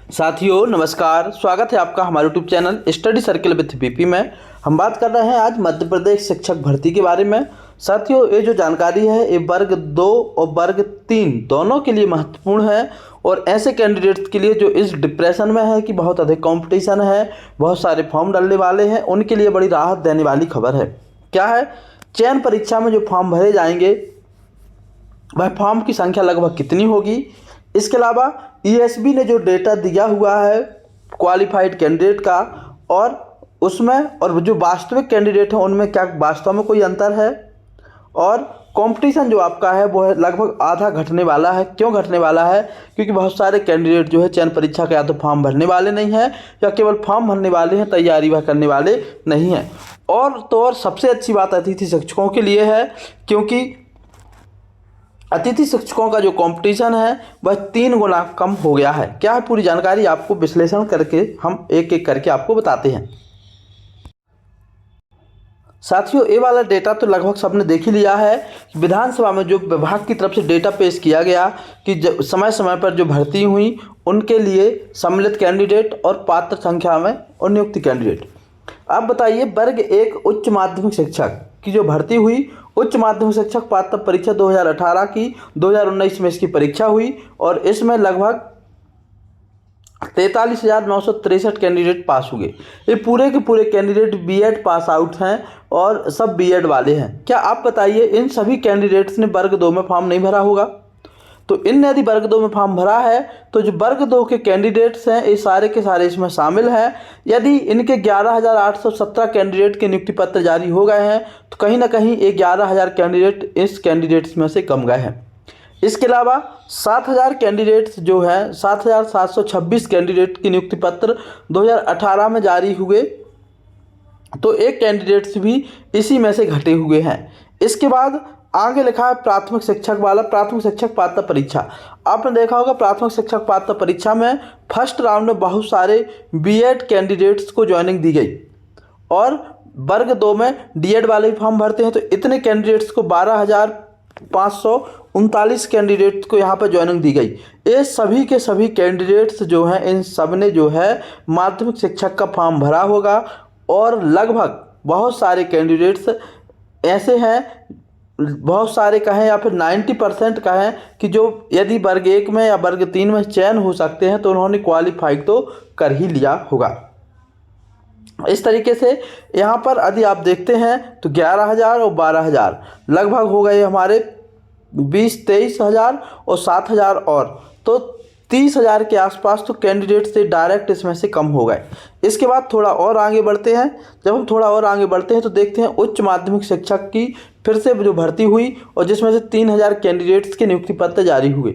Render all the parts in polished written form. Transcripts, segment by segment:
साथियों नमस्कार, स्वागत है आपका हमारे YouTube channel study circle with BP में। हम बात कर रहे हैं आज मध्य प्रदेश शिक्षक भर्ती के बारे में। साथियों, ये जो जानकारी है ये वर्ग 2 और वर्ग 3 दोनों के लिए महत्वपूर्ण है और ऐसे कैंडिडेट्स के लिए जो इस डिप्रेशन में है कि बहुत अधिक कंपटीशन है, बहुत सारे फॉर्म डालने वाले हैं, उनके लिए बड़ी राहत देने वाली खबर है। क्या है? चयन परीक्षा में जो फॉर्म भरे जाएंगे वह फॉर्म की संख्या लगभग कितनी होगी। इसके अलावा ईएसबी ने जो डेटा दिया हुआ है क्वालिफाइड कैंडिडेट का और उसमें और जो वास्तविक कैंडिडेट हैं उनमें क्या वास्तव में कोई अंतर है, और कंपटीशन जो आपका है वो है लगभग आधा घटने वाला है। क्यों घटने वाला है? क्योंकि बहुत सारे कैंडिडेट जो है चयन परीक्षा का या तो फॉर्म भरने वाले नहीं हैं या केवल फॉर्म भरने वाले हैं, तैयारी वह करने वाले नहीं हैं। और सबसे अच्छी बात अतिथि शिक्षकों के लिए है, क्योंकि अतिथि शिक्षकों का जो कंपटीशन है वह 3 गुना कम हो गया है। क्या है पूरी जानकारी आपको विश्लेषण करके हम एक एक करके आपको बताते हैं। साथियों, ये वाला डेटा तो लगभग सबने देख ही लिया है। विधानसभा में जो विभाग की तरफ से डेटा पेश किया गया कि समय समय पर जो भर्ती हुई उनके लिए सम्मिलित कैंडिडेट और पात्र संख्या में और नियुक्ति कैंडिडेट। अब बताइए, वर्ग 1 उच्च माध्यमिक शिक्षक की जो भर्ती हुई, उच्च माध्यमिक शिक्षक पात्रता परीक्षा 2018 की 2019 में इसकी परीक्षा हुई और इसमें लगभग 43,963 कैंडिडेट पास हुए। ये पूरे के पूरे कैंडिडेट बीएड पास आउट हैं और सब बीएड वाले हैं। क्या आप बताइए, इन सभी कैंडिडेट्स ने वर्ग 2 में फॉर्म नहीं भरा होगा? तो इन यदि वर्ग 2 में फॉर्म भरा है तो जो वर्ग 2 के कैंडिडेट्स हैं ये सारे के सारे इसमें शामिल हैं। यदि इनके 11,817 कैंडिडेट के नियुक्ति पत्र जारी हो गए हैं तो कहीं ना कहीं 11,000 कैंडिडेट इस कैंडिडेट्स में से कम गए हैं। इसके अलावा 7,000 कैंडिडेट्स जो हैं 7,726 कैंडिडेट के नियुक्ति पत्र 2018 में जारी हुए, तो एक कैंडिडेट्स भी इसी में से घटे हुए हैं। इसके बाद आगे लिखा है प्राथमिक शिक्षक वाला, प्राथमिक शिक्षक पात्रता परीक्षा। आपने देखा होगा प्राथमिक शिक्षक पात्रता परीक्षा में फर्स्ट राउंड में बहुत सारे बीएड कैंडिडेट्स को ज्वाइनिंग दी गई और वर्ग 2 में डीएड वाले भी फॉर्म भरते हैं, तो इतने कैंडिडेट्स को 12,539 कैंडिडेट्स को यहाँ पर ज्वाइनिंग दी गई। ये सभी के सभी कैंडिडेट्स जो हैं इन सब ने जो है माध्यमिक शिक्षक का फॉर्म भरा होगा और लगभग बहुत सारे कैंडिडेट्स ऐसे हैं, बहुत सारे कहें या फिर 90% कहें कि जो यदि वर्ग 1 में या वर्ग 3 में चयन हो सकते हैं तो उन्होंने क्वालिफाई तो कर ही लिया होगा। इस तरीके से यहाँ पर यदि आप देखते हैं तो 11,000 और 12,000 लगभग हो गए हमारे 20-23,000 और 7,000 और तो 30,000 के आसपास तो कैंडिडेट से डायरेक्ट इसमें से कम हो गए। इसके बाद थोड़ा और आगे बढ़ते हैं। जब हम थोड़ा और आगे बढ़ते हैं तो देखते हैं उच्च माध्यमिक शिक्षक की फिर से जो भर्ती हुई और जिसमें से 3,000 कैंडिडेट्स के नियुक्ति पत्र जारी हुए।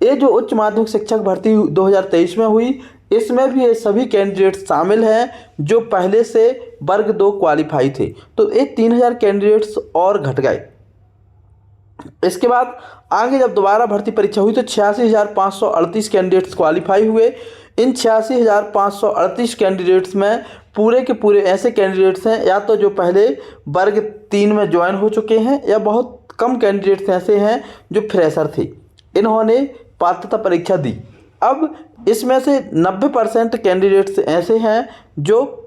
ये जो उच्च माध्यमिक शिक्षक भर्ती 2023 में हुई, इसमें भी ये सभी कैंडिडेट शामिल हैं जो पहले से वर्ग 2 क्वालिफाई थे, तो ये 3,000 कैंडिडेट्स और घट गए। इसके बाद आगे जब दोबारा भर्ती परीक्षा हुई तो 86,538 कैंडिडेट्स क्वालिफाई हुए। इन 86,538 कैंडिडेट्स में पूरे के पूरे ऐसे कैंडिडेट्स हैं या तो जो पहले वर्ग 3 में ज्वाइन हो चुके हैं या बहुत कम कैंडिडेट्स ऐसे हैं जो फ्रेशर थे, इन्होंने पात्रता परीक्षा दी। अब इसमें से 90% कैंडिडेट्स ऐसे हैं जो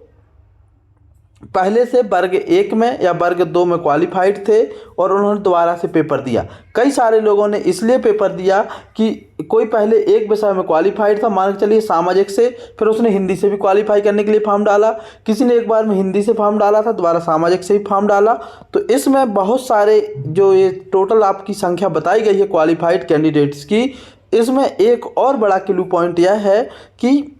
पहले से वर्ग 1 में या वर्ग 2 में क्वालिफाइड थे और उन्होंने दोबारा से पेपर दिया। कई सारे लोगों ने इसलिए पेपर दिया कि कोई पहले एक विषय में क्वालिफाइड था, मान के चलिए सामाजिक से, फिर उसने हिंदी से भी क्वालिफाई करने के लिए फॉर्म डाला। किसी ने एक बार में हिंदी से फॉर्म डाला था, दोबारा सामाजिक से भी फॉर्म डाला। तो इसमें बहुत सारे जो ये टोटल आपकी संख्या बताई गई है क्वालिफाइड कैंडिडेट्स की, इसमें एक और बड़ा क्लू पॉइंट यह है कि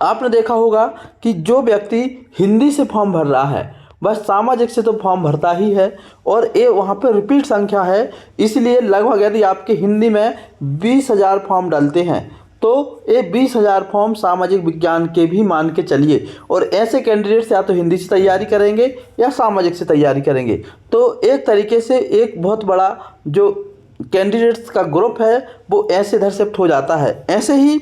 आपने देखा होगा कि जो व्यक्ति हिंदी से फॉर्म भर रहा है वह सामाजिक से तो फॉर्म भरता ही है और ये वहाँ पे रिपीट संख्या है, इसलिए लगभग यदि आपके हिंदी में 20,000 फॉर्म डालते हैं तो ये 20,000 फॉर्म सामाजिक विज्ञान के भी मान के चलिए। और ऐसे कैंडिडेट्स या तो हिंदी से तैयारी करेंगे या सामाजिक से तैयारी करेंगे, तो एक तरीके से एक बहुत बड़ा जो कैंडिडेट्स का ग्रुप है वो ऐसे इधर शिफ्ट हो जाता है। ऐसे ही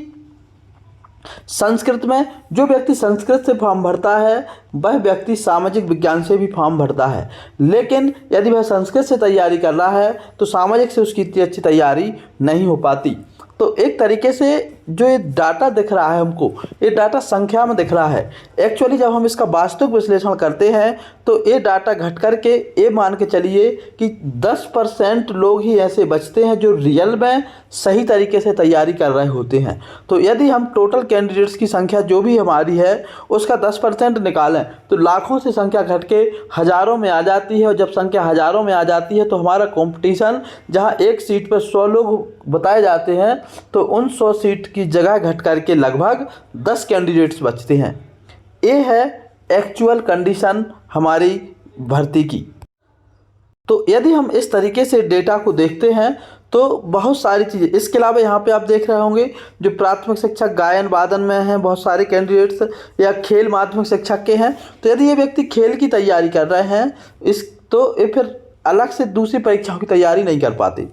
संस्कृत में जो व्यक्ति संस्कृत से फॉर्म भरता है वह व्यक्ति सामाजिक विज्ञान से भी फॉर्म भरता है, लेकिन यदि वह संस्कृत से तैयारी कर रहा है तो सामाजिक से उसकी इतनी अच्छी तैयारी नहीं हो पाती। तो एक तरीके से जो ये डाटा दिख रहा है हमको, ये डाटा संख्या में दिख रहा है। एक्चुअली जब हम इसका वास्तविक विश्लेषण करते हैं तो ये डाटा घट करके ये मान के चलिए कि 10% लोग ही ऐसे बचते हैं जो रियल में सही तरीके से तैयारी कर रहे होते हैं। तो यदि हम टोटल कैंडिडेट्स की संख्या जो भी हमारी है उसका 10% निकालें तो लाखों से संख्या घट के हज़ारों में आ जाती है, और जब संख्या हज़ारों में आ जाती है तो हमारा कंपटीशन जहां एक सीट पर 100 लोग बताए जाते हैं तो उन 100 सीट की जगह घट करके लगभग 10 कैंडिडेट्स बचते हैं। ये है एक्चुअल कंडीशन हमारी भर्ती की। तो यदि हम इस तरीके से डेटा को देखते हैं तो बहुत सारी चीज़ें, इसके अलावा यहाँ पे आप देख रहे होंगे जो प्राथमिक शिक्षक गायन वादन में हैं बहुत सारे कैंडिडेट्स, या खेल माध्यमिक शिक्षक के हैं। तो यदि ये व्यक्ति खेल की तैयारी कर रहे हैं तो ये फिर अलग से दूसरी परीक्षाओं की तैयारी नहीं कर पाते।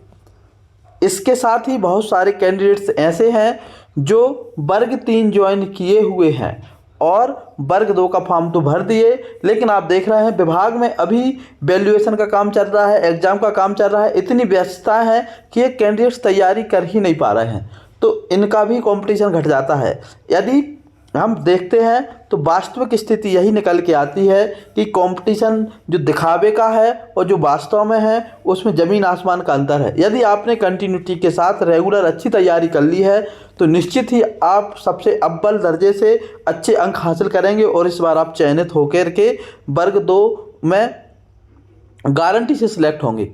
इसके साथ ही बहुत सारे कैंडिडेट्स ऐसे हैं जो वर्ग 3 ज्वाइन किए हुए हैं और वर्ग 2 का फॉर्म तो भर दिए, लेकिन आप देख रहे हैं विभाग में अभी वैल्यूएशन का काम चल रहा है, एग्ज़ाम का काम चल रहा है, इतनी व्यस्तता है कि ये कैंडिडेट्स तैयारी कर ही नहीं पा रहे हैं, तो इनका भी कंपटीशन घट जाता है। यदि हम देखते हैं तो वास्तविक स्थिति यही निकल के आती है कि कंपटीशन जो दिखावे का है और जो वास्तव में है उसमें ज़मीन आसमान का अंतर है। यदि आपने कंटिन्यूटी के साथ रेगुलर अच्छी तैयारी कर ली है तो निश्चित ही आप सबसे अव्वल दर्जे से अच्छे अंक हासिल करेंगे और इस बार आप चयनित होकर के वर्ग 2 में गारंटी से सिलेक्ट होंगे।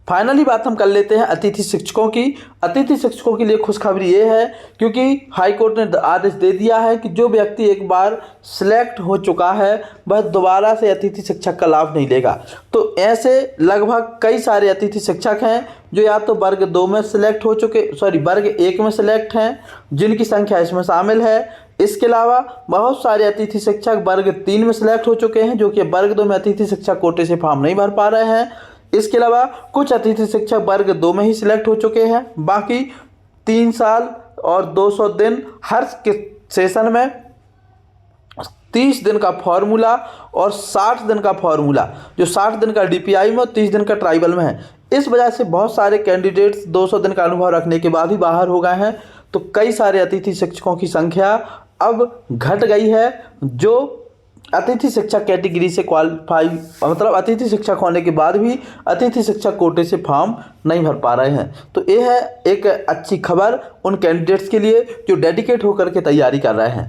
फाइनली बात हम कर लेते हैं अतिथि शिक्षकों की। अतिथि शिक्षकों के लिए खुशखबरी ये है क्योंकि हाई कोर्ट ने आदेश दे दिया है कि जो व्यक्ति एक बार सिलेक्ट हो चुका है वह दोबारा से अतिथि शिक्षक का लाभ नहीं लेगा। तो ऐसे लगभग कई सारे अतिथि शिक्षक हैं जो या तो वर्ग 2 में सिलेक्ट हो चुके, वर्ग 1 में सिलेक्ट हैं, जिनकी संख्या इसमें शामिल है। इसके अलावा बहुत सारे अतिथि शिक्षक वर्ग 3 में सिलेक्ट हो चुके हैं जो कि वर्ग 2 में अतिथि शिक्षक कोटे से फॉर्म नहीं भर पा रहे हैं। इसके अलावा कुछ अतिथि शिक्षक वर्ग 2 में ही सिलेक्ट हो चुके हैं। बाकी 3 साल और 200 दिन हर सेशन में 30 दिन का फॉर्मूला और 60 दिन का फॉर्मूला, जो 60 दिन का डीपीआई में और 30 दिन का ट्राइबल में है। इस वजह से बहुत सारे कैंडिडेट्स 200 दिन का अनुभव रखने के बाद ही बाहर हो गए हैं। तो कई सारे अतिथि शिक्षकों की संख्या अब घट गई है जो अतिथि शिक्षक कैटेगरी से क्वालिफाई, मतलब अतिथि शिक्षक होने के बाद भी अतिथि शिक्षक कोटे से फॉर्म नहीं भर पा रहे हैं। तो ये है एक अच्छी खबर उन कैंडिडेट्स के लिए जो डेडिकेट होकर के तैयारी कर रहे हैं।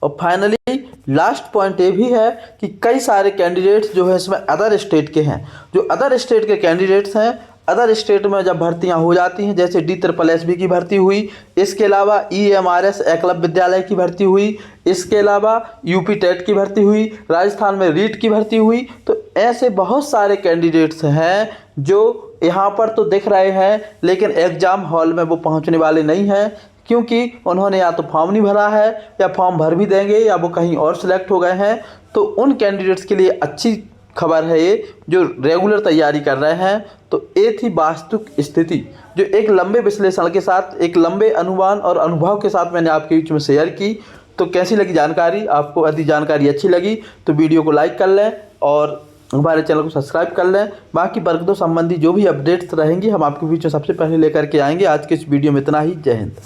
और फाइनली लास्ट पॉइंट ये भी है कि कई सारे कैंडिडेट्स जो है इसमें अदर स्टेट के हैं। जो अदर स्टेट के कैंडिडेट्स हैं, अदर स्टेट में जब भर्तियां हो जाती हैं, जैसे DSSB की भर्ती हुई, इसके अलावा EMRS एकलव्य विद्यालय की भर्ती हुई, इसके अलावा UP टेट की भर्ती हुई, राजस्थान में रीट की भर्ती हुई, तो ऐसे बहुत सारे कैंडिडेट्स हैं जो यहाँ पर तो दिख रहे हैं लेकिन एग्ज़ाम हॉल में वो पहुँचने वाले नहीं हैं क्योंकि उन्होंने या तो फॉर्म नहीं भरा है या फॉर्म भर भी देंगे या वो कहीं और सिलेक्ट हो गए हैं। तो उन कैंडिडेट्स के लिए अच्छी खबर है ये जो रेगुलर तैयारी कर रहे हैं। तो ये थी वास्तविक स्थिति जो एक लंबे विश्लेषण के साथ, एक लंबे अनुमान और अनुभव के साथ मैंने आपके बीच में शेयर की। तो कैसी लगी जानकारी? आपको यदि जानकारी अच्छी लगी तो वीडियो को लाइक कर लें और हमारे चैनल को सब्सक्राइब कर लें। बाकी वर्ग 2 संबंधी जो भी अपडेट्स रहेंगी हम आपके बीच में सबसे पहले लेकर के आएंगे। आज के इस वीडियो में इतना ही। जय हिंद।